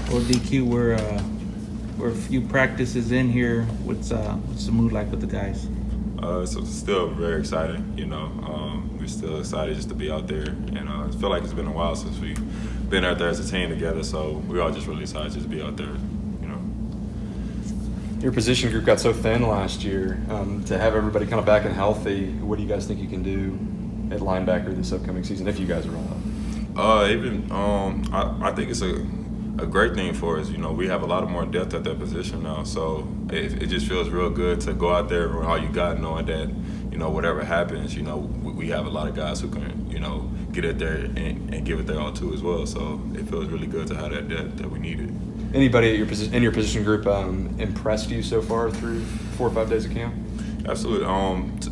Well, DQ, we're a few practices in here. What's the mood like with the guys? So it's still very exciting, we're still excited just to be out there, and I feel like it's been a while since we've been out there as a team together, so we're all just really excited just to be out there, Your position group got so thin last year. To have everybody kind of back and healthy, what do you guys think you can do at linebacker this upcoming season if you guys are on? I think it's a great thing for us. We have a lot of more depth at that position now, so it just feels real good to go out there with all you got, knowing that whatever happens, we have a lot of guys who can get it there and give it their all too as well. So it feels really good to have that depth that we needed. Anybody in your position group impressed you so far through 4 or 5 days of camp? Absolutely.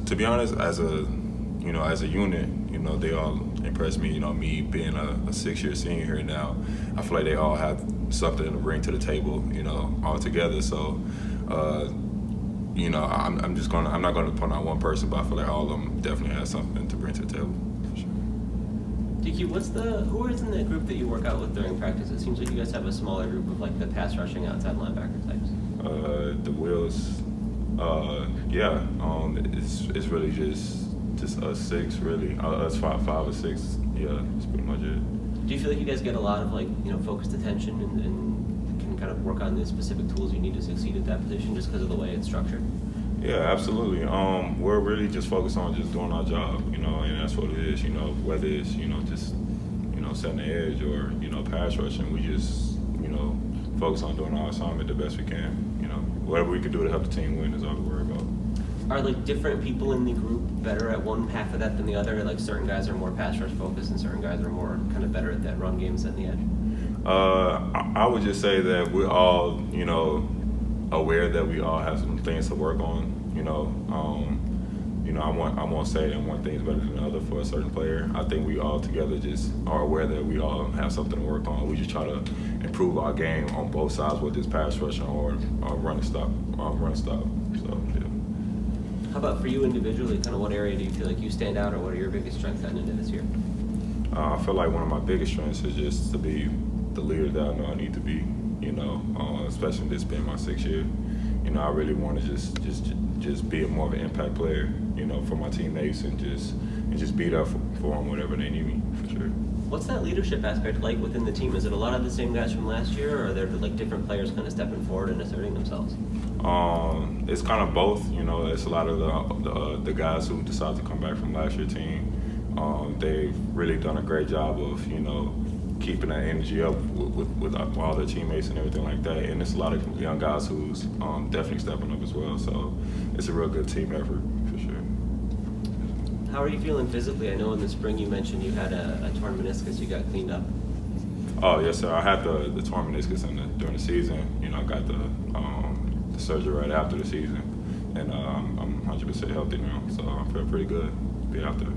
To be honest, as a unit, they all impressed me. Me being a 6-year senior here now, I feel like they all have something to bring to the table. All together. So, I'm not going to point out one person, but I feel like all of them definitely have something to bring to the table. For sure. DQ, who is in the group that you work out with during practice? It seems like you guys have a smaller group of like the pass rushing outside linebacker types. The Wills, it's really just us 6 really, us 5 or 6. Yeah, that's pretty much it. Do you feel like you guys get a lot of focused attention and can kind of work on the specific tools you need to succeed at that position just because of the way it's structured? Yeah, absolutely. We're really just focused on just doing our job, and that's what it is, whether it's, just, setting the edge or, pass rushing, we just, focus on doing our assignment the best we can, whatever we can do to help the team win is all we worry about. Are different people in the group better at one half of that than the other? Like certain guys are more pass rush focused and certain guys are more kind of better at that run game setting the edge? I would just say that we're all, aware that we all have some things to work on. I won't say that one thing is better than the other for a certain player. I think we all together just are aware that we all have something to work on. We just try to improve our game on both sides, whether it's pass rushing or run stop. So yeah. How about for you individually? Kind of what area do you feel like you stand out, or what are your biggest strengths heading into this year? I feel like one of my biggest strengths is just to be the leader that I know I need to be. Especially this being my 6th year. I really want to just be more of an impact player, for my teammates and just be there for them whenever they need me, for sure. What's that leadership aspect like within the team? Is it a lot of the same guys from last year, or are there different players kind of stepping forward and asserting themselves? It's kind of both. It's a lot of the guys who decide to come back from last year's team. They've really done a great job of keeping that energy up with all their teammates and everything like that. And it's a lot of young guys who's definitely stepping up as well. So it's a real good team effort, for sure. How are you feeling physically? I know in the spring you mentioned you had a torn meniscus you got cleaned up. Oh, yes, sir. I had the torn meniscus during the season. I got the surgery right after the season. And I'm 100% healthy now, so I feel pretty good to be out there.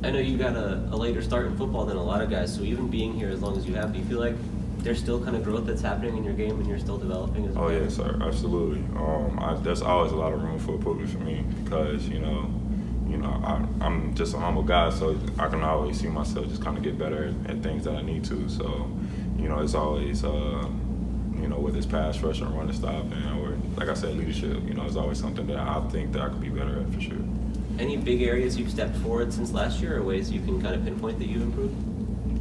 I know you got a later start in football than a lot of guys, so even being here as long as you have, do you feel like there's still kind of growth that's happening in your game and you're still developing as well? Oh, yes, sir, absolutely. There's always a lot of room for improvement for me because, I'm just a humble guy, so I can always see myself just kind of get better at things that I need to. So, it's always, whether it's pass rush or running stop, or, like I said, leadership, it's always something that I think that I could be better at, for sure. Any big areas you've stepped forward since last year, or ways you can kind of pinpoint that you've improved?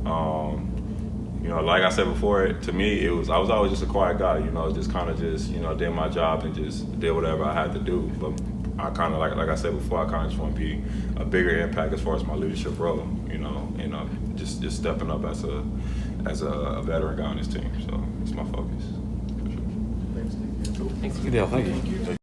Like I said before, to me, I was always just a quiet guy, just kind of did my job and just did whatever I had to do. But I kind of, like I said before, I kind of just want to be a bigger impact as far as my leadership role, and just stepping up as a veteran guy on this team. So it's my focus. For sure. Thanks. Good deal. Thank you.